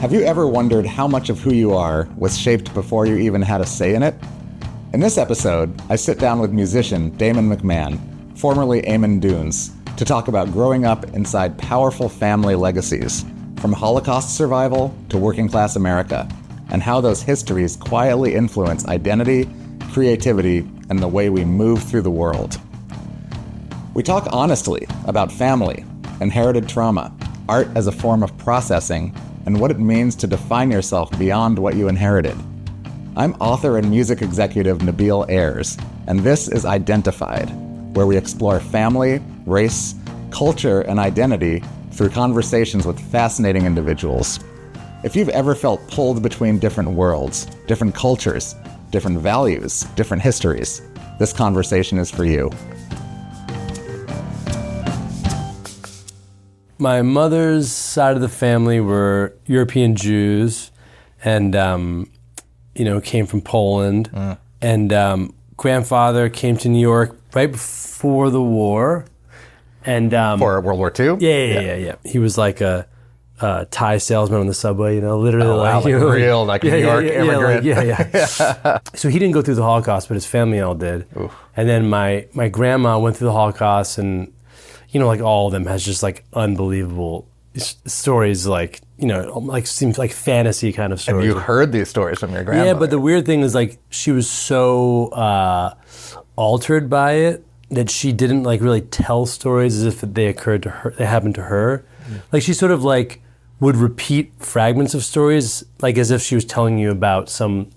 Have you ever wondered how much of who you are was shaped before you even had a say in it? In this episode, I sit down with musician Damon McMahon, formerly Eamon Dunes, to talk about growing up inside powerful family legacies, from Holocaust survival to working class America, and how those histories quietly influence identity, creativity, and the way we move through the world. We talk honestly about family, inherited trauma, art as a form of processing, and what it means to define yourself beyond what you inherited. I'm author and music executive Nabil Ayers, and this is Identified, where we explore family, race, culture, and identity through conversations with fascinating individuals. If you've ever felt pulled between different worlds, different cultures, different values, different histories, this conversation is for you. My mother's side of the family were European Jews and, came from Poland. And grandfather came to New York right before the war. And For World War II? Yeah. He was like a Thai salesman on the subway, literally. Oh, wow, like real, like New York immigrant. Yeah. So he didn't go through the Holocaust, but his family all did. Oof. And then my grandma went through the Holocaust, and like all of them has just like unbelievable stories, like seems like fantasy kind of stories. And you heard these stories from your grandmother. Yeah, but the weird thing is like she was so altered by it that she didn't like really tell stories as if they occurred to her, they happened to her. Like she sort of like would repeat fragments of stories, like as if she was telling you about some,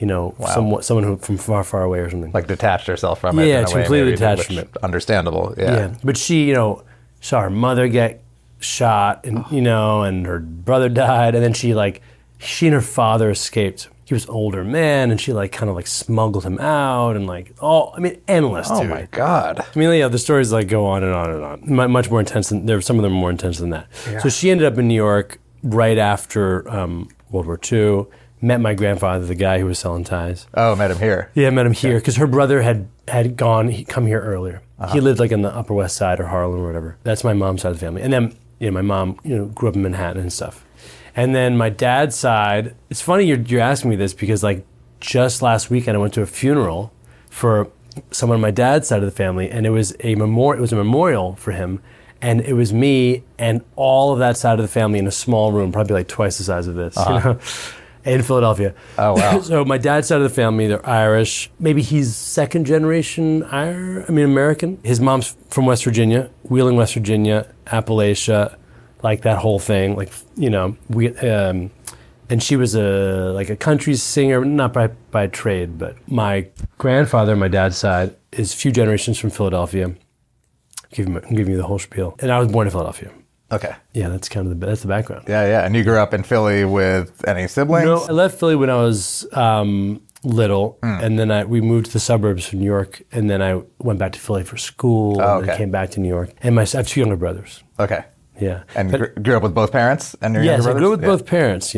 someone who from far, far away or something. Like detached herself from it. Yeah, in a it's way, completely maybe, detached from it. Understandable. Yeah. But she, saw her mother get shot, and and her brother died, and then she and her father escaped. He was an older man, and she kind of smuggled him out, and endless. Oh dude. my God. The stories go on and on and on. Much more intense than some of them are more intense than that. Yeah. So she ended up in New York right after World War II. Met my grandfather, the guy who was selling ties. Oh, met him here. Yeah, met him here because her brother had come here earlier. Uh-huh. He lived in the Upper West Side or Harlem or whatever. That's my mom's side of the family. And then my mom grew up in Manhattan and stuff. And then my dad's side, it's funny you're asking me this because just last weekend I went to a funeral for someone on my dad's side of the family, and it was a memorial for him, and it was me and all of that side of the family in a small room, probably twice the size of this, in Philadelphia. Oh, wow. So my dad's side of the family, they're Irish. Maybe he's second generation American. His mom's from West Virginia, Wheeling, West Virginia, Appalachia, that whole thing. And she was a country singer, not by trade, but my grandfather, my dad's side, is a few generations from Philadelphia. I'm giving you the whole spiel. And I was born in Philadelphia. Okay. Yeah, that's kind of that's the background. Yeah. And you grew up in Philly with any siblings? No, I left Philly when I was little, and then we moved to the suburbs of New York, and then I went back to Philly for school, and then came back to New York. And I have two younger brothers. Okay. Yeah. And grew up with both parents and your younger brothers? Yes, I grew up with both parents,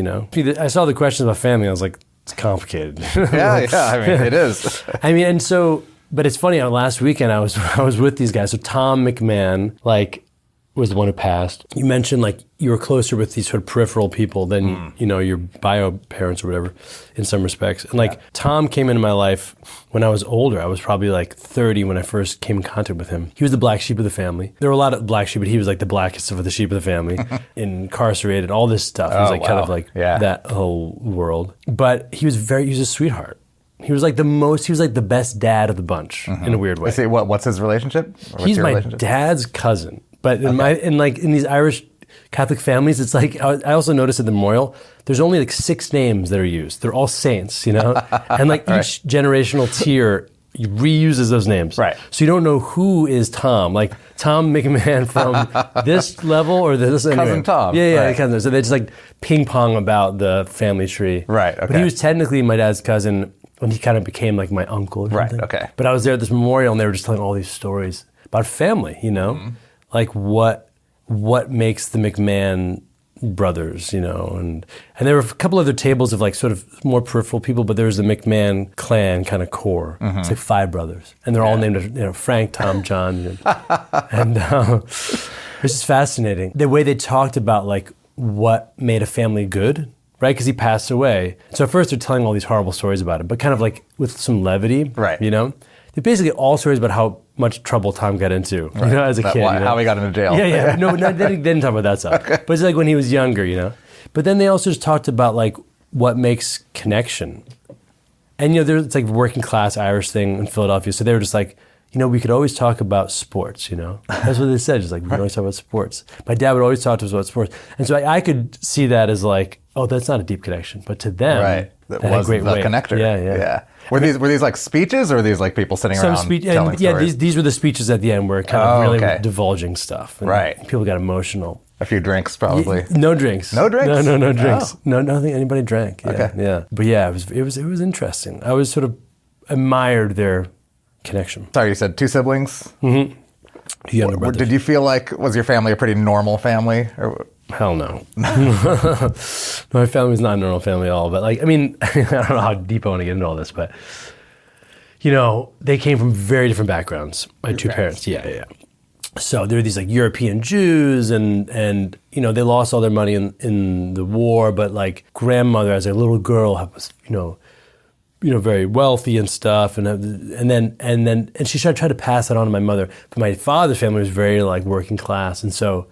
I saw the questions about family, I was like, it's complicated. Yeah, it is. And so, but it's funny, last weekend I was with these guys. So Tom McMahon, was the one who passed. You mentioned you were closer with these sort of peripheral people than your bio parents or whatever in some respects. And Tom came into my life when I was older. I was probably 30 when I first came in contact with him. He was the black sheep of the family. There were a lot of black sheep, but he was the blackest of the sheep of the family. Incarcerated, all this stuff. He was kind of that whole world. But he was a sweetheart. He was the best dad of the bunch in a weird way. What's his relationship? He's my dad's cousin. But in these Irish Catholic families, it's I also noticed at the memorial, there's only 6 names that are used. They're all saints, and each generational tier reuses those names. Right. So you don't know who is Tom. Tom McMahon from this level or this. Cousin Tom. Yeah. Right. So they just ping pong about the family tree. Right. Okay. But he was technically my dad's cousin when he kind of became my uncle or something. Right. Okay. But I was there at this memorial and they were just telling all these stories about family, Mm-hmm. What makes the McMahon brothers, and there were a couple other tables of sort of more peripheral people, but there was the McMahon clan kind of core. Mm-hmm. It's 5 brothers, and they're all named Frank, Tom, John, and it's just fascinating the way they talked about what made a family good, right? Because he passed away. So at first they're telling all these horrible stories about him, but kind of like with some levity, Right. you know? They're basically all stories about how much trouble Tom got into, you know, as a kid. You know? How he got into jail. Yeah. No, they didn't talk about that stuff. Okay. But it's like when he was younger, you know? But then they also just talked about like what makes connection. And, you know, it's like working class Irish thing in Philadelphia. So they were just like, you know, we could always talk about sports, you know? That's what they said, just like, we could always talk about sports. My dad would always talk to us about sports. And so I could see that as like, oh, that's not a deep connection. But to them, that was the connector. Yeah. Were these like speeches, or were these like people sitting around telling stories? Yeah, these were the speeches at the end where kind of really divulging stuff. And right. People got emotional. A few drinks, probably. No drinks. No drinks? No drinks. Oh. No, nothing anybody drank. Yeah, okay. Yeah. But yeah, it was interesting. I was sort of admired their connection. Sorry, you said 2 siblings? Mm-hmm. 2 younger brothers. Did you feel like, was your family a pretty normal family? Or? Hell no. My family was not a normal family at all. But like, I mean, I don't know how deep I want to get into all this, but you know, they came from very different backgrounds. My 2 parents. Yeah. So there were these like European Jews and you know, they lost all their money in the war, but like grandmother as a little girl was, you know, very wealthy and stuff, and she tried to pass that on to my mother. But my father's family was very like working class, and so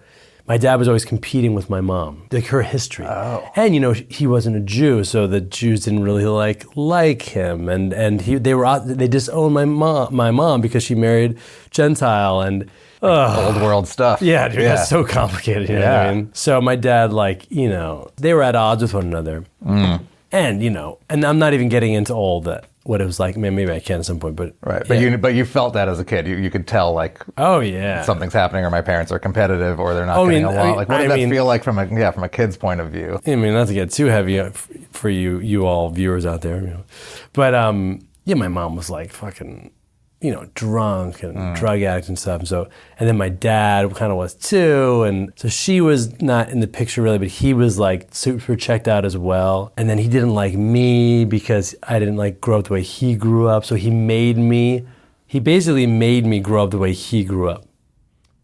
my dad was always competing with my mom, like her history. Oh. And you know, he wasn't a Jew, so the Jews didn't really like him, and they disowned my mom because she married Gentile and. Old world stuff. Yeah, dude, that's so complicated. You know what I mean? So my dad, like, you know, they were at odds with one another. Mm. And, you know, and I'm not even getting into all that, what it was like. Maybe I can at some point, but... Right, yeah. but you felt that as a kid. You could tell, like... Oh, yeah. Something's happening, or my parents are competitive, or they're not getting along. Like, what did that feel like from a kid's point of view? I mean, not to get too heavy for you all viewers out there, you know. But, yeah, my mom was like fucking... you know, drunk and drug addict and stuff. And then my dad kind of was too. And so she was not in the picture really, but he was like super checked out as well. And then he didn't like me because I didn't like grow up the way he grew up. So he basically made me grow up the way he grew up.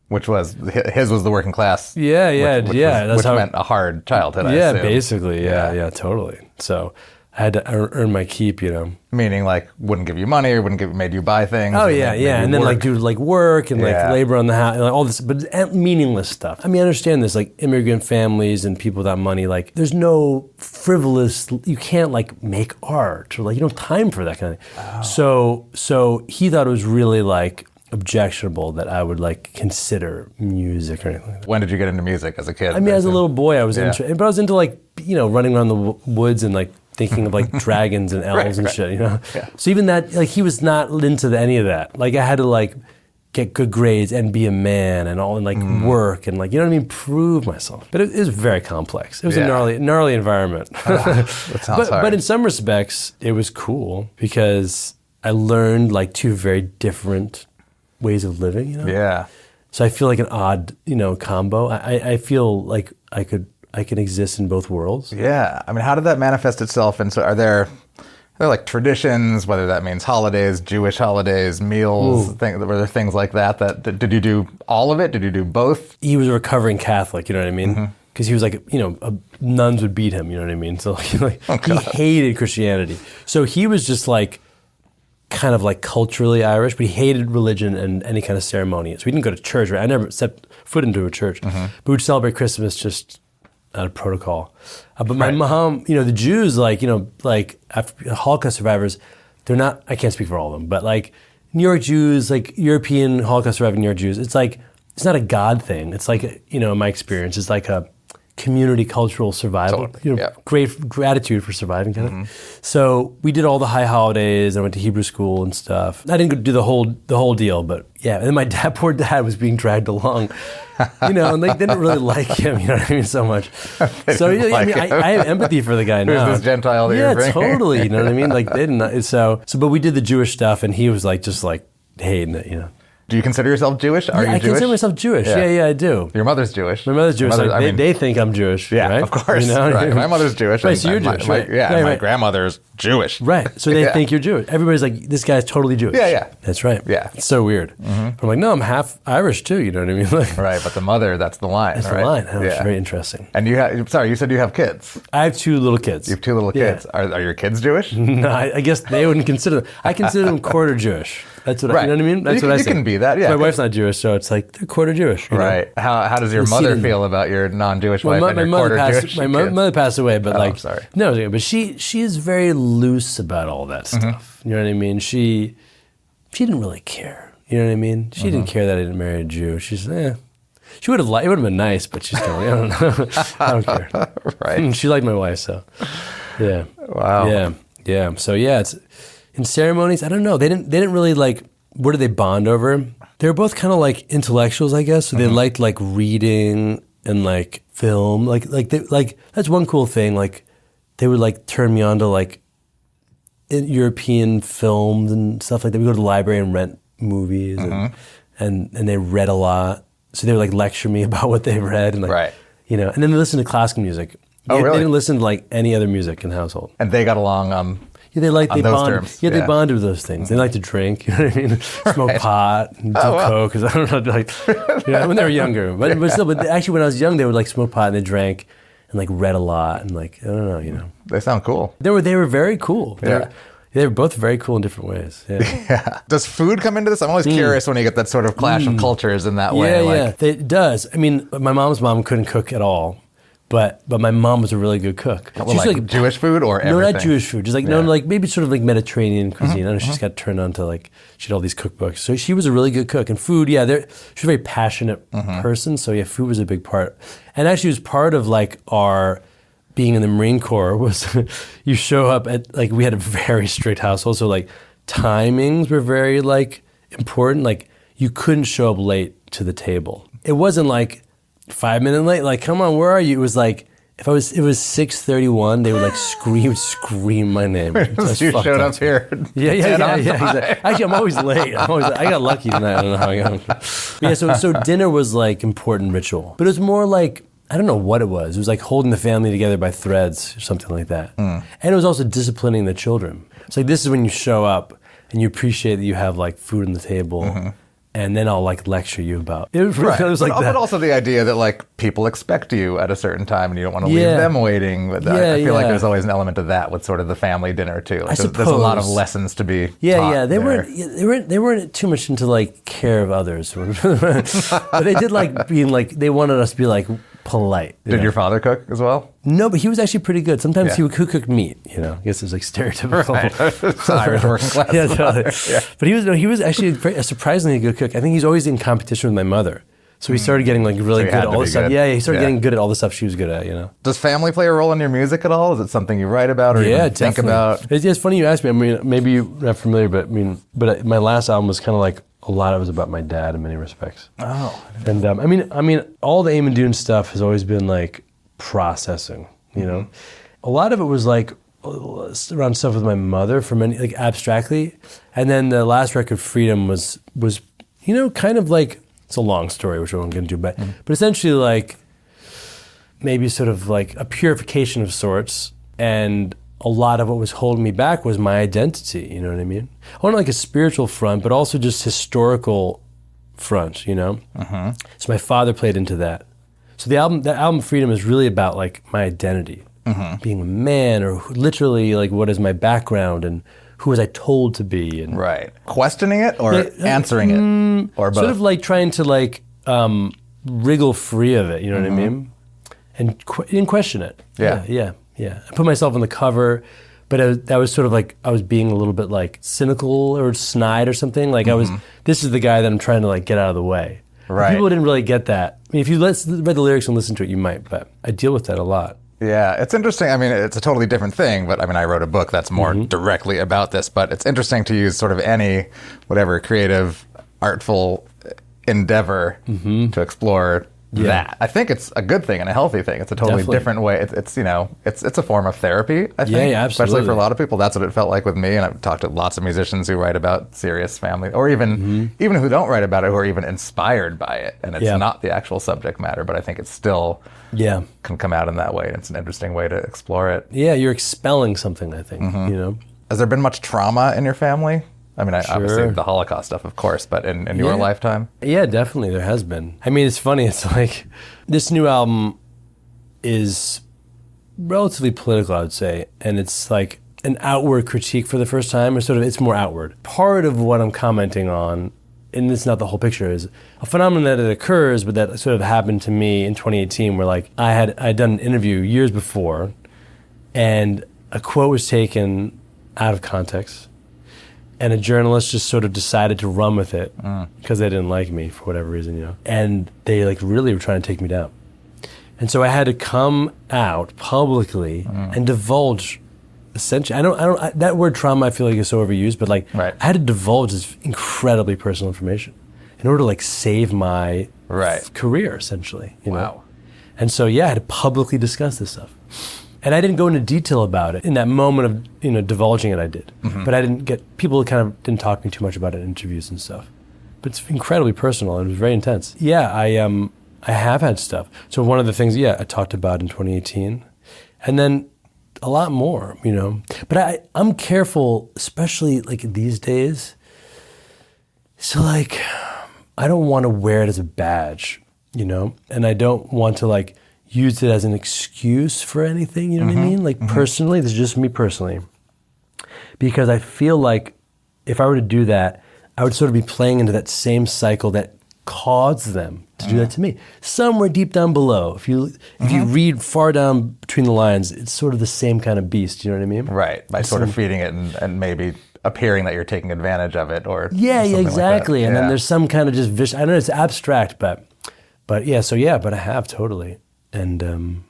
Which was, his was the working class. Yeah. Which meant a hard childhood, I assume. Basically. Yeah, totally. So I had to earn my keep, you know. Meaning, like, wouldn't give you money or made you buy things. Oh, yeah. And then, like, do, like, work and, like, labor on the house, and, like, all this, but meaningless stuff. I mean, I understand this, like, immigrant families and people without money, like, there's no frivolous, you can't, like, make art, or, like, you don't have time for that kind of thing. Oh. So he thought it was really, like, objectionable that I would, like, consider music or anything like that. When did you get into music as a kid? I mean, as a little boy, I was but I was into, like, you know, running around the woods and, like, thinking of like dragons and elves and shit, you know? Yeah. So even that, like he was not into any of that. Like I had to like get good grades and be a man and all and like work and like, you know what I mean? Prove myself. But it was very complex. It was a gnarly environment. That sounds hard. But in some respects, it was cool because I learned like 2 very different ways of living, you know? Yeah. So I feel like an odd, you know, combo. I feel like I can exist in both worlds. Yeah. I mean, how did that manifest itself? And so are there like traditions, whether that means holidays, Jewish holidays, meals, were there things like that? Did you do all of it? Did you do both? He was a recovering Catholic, you know what I mean? Because he was like, you know, nuns would beat him, you know what I mean? So like, he hated Christianity. So he was just like, kind of like culturally Irish, but he hated religion and any kind of ceremony. So we didn't go to church, right? I never stepped foot into a church. But we'd celebrate Christmas just out of protocol. But my mom, you know, the Jews, like, you know, like after Holocaust survivors, they're not, I can't speak for all of them, but like New York Jews, like European Holocaust surviving New York Jews, it's like, it's not a God thing. It's like, you know, in my experience, it's like a community cultural survival, Totally. you know, great gratitude for surviving kind of. So we did all the high holidays. I went to Hebrew school and stuff. I didn't do the whole deal, but yeah. And then my poor dad was being dragged along, you know, and they didn't really like him, you know what I mean, so much. So yeah, I mean, I have empathy for the guy now. Who's this Gentile that you're bringing? Totally, you know what I mean? Like they didn't. So but we did the Jewish stuff, and he was like just like hating it, you know. Do you consider yourself Jewish? Are you I Jewish? consider myself Jewish. Yeah, I do. Your mother's Jewish. My mother's Jewish. They think I'm Jewish. Yeah, right? of course. You know? Right. My mother's Jewish. Right, so you're Jewish. My right. grandmother's Jewish. Right. So they think you're Jewish. Everybody's like, this guy's totally Jewish. Yeah. That's right. Yeah. It's so weird. I'm like, no, I'm half Irish too. You know what I mean? Like, Right, but the mother, that's the line. that's right? the line. That was very interesting. And you said you have kids. I have 2 little kids. You have 2 little kids. Are your kids Jewish? No, I guess they wouldn't consider them. I consider them quarter Jewish. That's what you know what I mean? That's what I say. You can be that, yeah. My wife's not Jewish, so it's like they're quarter Jewish. Right. How does your mother feel about your non-Jewish wife and your quarter Jewish My mother passed away, but I'm sorry. No, but she is very loose about all that stuff. You know what I mean? She didn't really care. You know what I mean? She didn't care that I didn't marry a Jew. She's she would have it would have been nice, but she's telling me, I don't know. I don't care. Right. She liked my wife, so yeah. Wow. Yeah. So it's in ceremonies. I don't know. They didn't really like. What did they bond over? They were both kind of like intellectuals, I guess. So they liked like reading and like film. Like that's one cool thing. Like they would like turn me on to like European films and stuff like that. We go to the library and rent movies and they read a lot. So they would like lecture me about what they read and like, you know, and then they listened to classical music. Oh, really? They didn't listen to like any other music in the household. And they got along they those terms. Yeah, they bonded with those things. They like to drink, you know what I mean? Smoke pot and do coke. Cause I don't know, like, when they were younger. But still, actually when I was young, they would like smoke pot and they drank and like read a lot and like, I don't know, you know. They sound cool. They were very cool. They were both very cool in different ways. Yeah. Does food come into this? I'm always curious when you get that sort of clash of cultures in that way. Yeah. It does. I mean, my mom's mom couldn't cook at all. But my mom was a really good cook. Well, like Jewish food or everything? No, not Jewish food. Just like like maybe sort of like Mediterranean cuisine. I know she's got turned on to like she had all these cookbooks. So she was a really good cook. And food, she was a very passionate person. So food was a big part. And actually, it was part of like our being in the Marine Corps was you show up at like we had a very strict household. So like timings were very like important. Like you couldn't show up late to the table. It wasn't like 5 minutes late, like, come on, where are you? It was like, it was 6:31, they would like scream my name. You showed up here. Yeah. Exactly. Actually, I'm always late. I got lucky tonight. I don't know how I got. But yeah, so dinner was like important ritual, but it was more like, I don't know what it was. It was like holding the family together by threads or something like that. And it was also disciplining the children. It's like, this is when you show up and you appreciate that you have like food on the table. And then I'll like lecture you about it. Was like that. But also the idea that like people expect you at a certain time and you don't want to leave them waiting. But I feel like there's always an element of that with sort of the family dinner too. Like there's a lot of lessons to be taught. They weren't too much into like care of others, but they did like being like they wanted us to be like polite. Did your father cook as well? No, but he was actually pretty good. Sometimes he would cook meat. You know, I guess it was like stereotypical. Irish working class. Totally. But he was actually a surprisingly good cook. I think he's always in competition with my mother. So he started getting like really good at all the stuff. Yeah, he started getting good at all the stuff she was good at, you know. Does family play a role in your music at all? Is it something you write about or even think about? It's funny you asked me. I mean, maybe you're not familiar, but my last album was kind of like a lot of it was about my dad in many respects. Oh. And I mean, all the Eamon Dune stuff has always been like processing, you know. A lot of it was like around stuff with my mother for many, like abstractly. And then the last record, Freedom, was you know, kind of like, it's a long story, which I won't get into, but essentially like maybe sort of like a purification of sorts, and a lot of what was holding me back was my identity, you know what I mean? On like a spiritual front, but also just historical front, you know? So my father played into that. So the album Freedom is really about like my identity, being a man, or literally like what is my background and who was I told to be? And questioning it or answering it, or both? Sort of like trying to like wriggle free of it, you know what I mean? And didn't question it. Yeah. I put myself on the cover, but that was sort of like I was being a little bit like cynical or snide or something. Like this is the guy that I'm trying to like get out of the way. Right. People didn't really get that. I mean, if you read the lyrics and listen to it, you might, but I deal with that a lot. Yeah, it's interesting. I mean, it's a totally different thing, but I mean, I wrote a book that's more directly about this, but it's interesting to use sort of any, whatever, creative, artful endeavor to explore that. I think it's a good thing and a healthy thing. It's a totally different way. It's it's a form of therapy, I think. Yeah, absolutely. Especially for a lot of people. That's what it felt like with me. And I've talked to lots of musicians who write about serious family, or even who don't write about it, who are even inspired by it. And it's not the actual subject matter, but I think it's still can come out in that way. It's an interesting way to explore it. Yeah, you're expelling something, I think, Has there been much trauma in your family? I mean, obviously the Holocaust stuff, of course, but in your lifetime? Yeah, definitely, there has been. I mean, it's funny, it's like, this new album is relatively political, I would say, and it's like an outward critique for the first time, or sort of, it's more outward. Part of what I'm commenting on, and it's not the whole picture, is a phenomenon that it occurs, but that sort of happened to me in 2018, where like, I'd done an interview years before, and a quote was taken out of context, and a journalist just sort of decided to run with it because they didn't like me for whatever reason, And they like really were trying to take me down. And so I had to come out publicly and divulge, essentially. That word trauma I feel like is so overused, but like I had to divulge this incredibly personal information in order to like save my career, essentially. You know? And so I had to publicly discuss this stuff. And I didn't go into detail about it. In that moment of divulging it, I did. But I didn't people kind of didn't talk to me too much about it in interviews and stuff. But it's incredibly personal and it was very intense. Yeah, I have had stuff. So one of the things, I talked about in 2018. And then a lot more, But I'm careful, especially like these days. So like, I don't want to wear it as a badge, And I don't want to like, use it as an excuse for anything, you know what I mean? Like personally, this is just me personally. Because I feel like if I were to do that, I would sort of be playing into that same cycle that caused them to do that to me. Somewhere deep down below, if you read far down between the lines, it's sort of the same kind of beast, you know what I mean? Right, by sort of feeding it and maybe appearing that you're taking advantage of it or exactly. Like and then there's some kind of just vicious, I know it's abstract, but I have totally. And and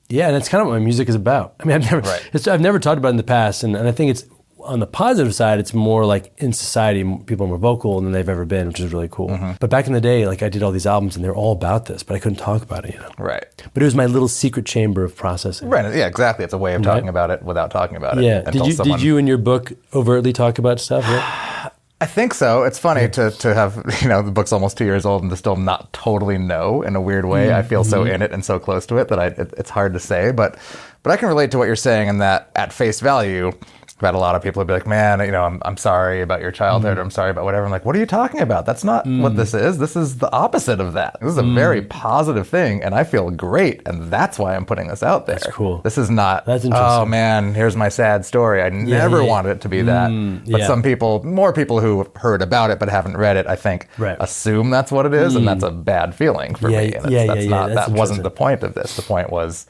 it's kind of what my music is about. I mean, I've never talked about it in the past, and I think it's on the positive side, it's more like in society, people are more vocal than they've ever been, which is really cool. But back in the day, like I did all these albums, and they're all about this, but I couldn't talk about it, Right. But it was my little secret chamber of processing. Right. Yeah. Exactly. It's a way of talking about it without talking about it. Yeah. Did you in your book overtly talk about stuff? Right? I think so. It's funny to have, the book's almost 2 years old and to still not totally know in a weird way. I feel so in it and so close to it that it's hard to say. But I can relate to what you're saying in that at face value, I've had a lot of people who'd be like, man, I'm sorry about your childhood or I'm sorry about whatever. I'm like, what are you talking about? That's not what this is. This is the opposite of that. This is a very positive thing and I feel great. And that's why I'm putting this out there. That's cool. This is not, that's interesting. Oh man, here's my sad story. I never wanted it to be that. But some people, more people who have heard about it but haven't read it, I think, assume that's what it is. And that's a bad feeling for me. And that wasn't the point of this. The point was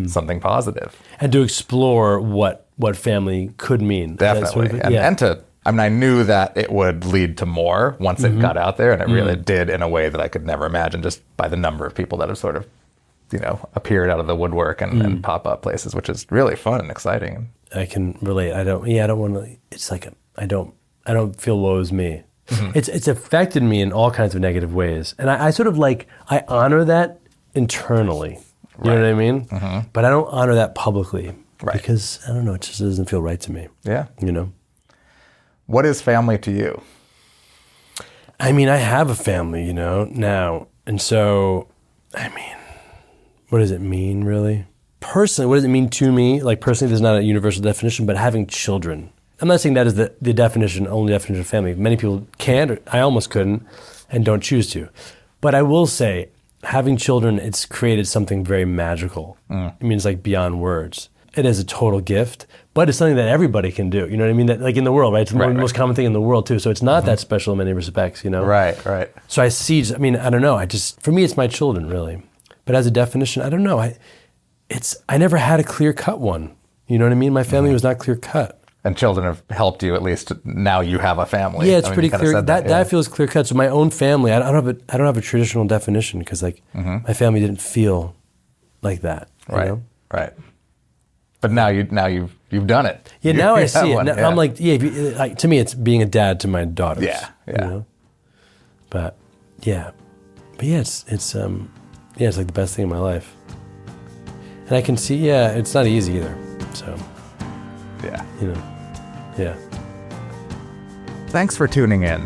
something positive. And to explore what family could mean. Definitely. I knew that it would lead to more once it got out there, and it really did in a way that I could never imagine just by the number of people that have sort of, appeared out of the woodwork and pop up places, which is really fun and exciting. I can relate. I don't want to, it's like, I don't feel woe is me. It's affected me in all kinds of negative ways. And I sort of like, I honor that internally. You know what I mean? But I don't honor that publicly. Right. Because, I don't know, it just doesn't feel right to me. Yeah. What is family to you? I mean, I have a family, now. And so, I mean, what does it mean, really? Personally, what does it mean to me? Like, personally, there's not a universal definition, but having children. I'm not saying that is the definition, only definition of family. Many people can't, or I almost couldn't, and don't choose to. But I will say, having children, it's created something very magical. I mean, it's like beyond words. It is a total gift, but it's something that everybody can do. You know what I mean? That, like in the world, right? It's the most common thing in the world too. So it's not that special in many respects, Right. So I see, I don't know. For me, it's my children really. But as a definition, I don't know. I never had a clear cut one. You know what I mean? My family was not clear cut. And children have helped you, at least now you have a family. Yeah, it's pretty clear. That feels clear cut. So my own family, I don't have a traditional definition because my family didn't feel like that. Right. But now you've done it. Yeah, now I see it. I'm like, to me, it's being a dad to my daughters. Yeah. But But yeah, it's like the best thing in my life. And I can see, it's not easy either. So, Yeah. Yeah. Thanks for tuning in.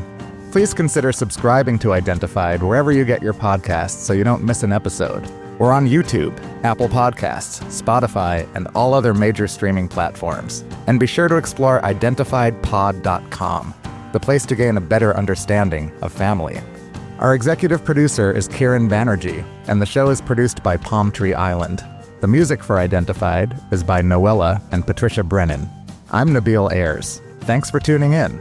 Please consider subscribing to Identified wherever you get your podcasts so you don't miss an episode. We're on YouTube, Apple Podcasts, Spotify, and all other major streaming platforms. And be sure to explore identifiedpod.com, the place to gain a better understanding of family. Our executive producer is Kieran Banerjee, and the show is produced by Palm Tree Island. The music for Identified is by Noella and Patricia Brennan. I'm Nabil Ayers. Thanks for tuning in.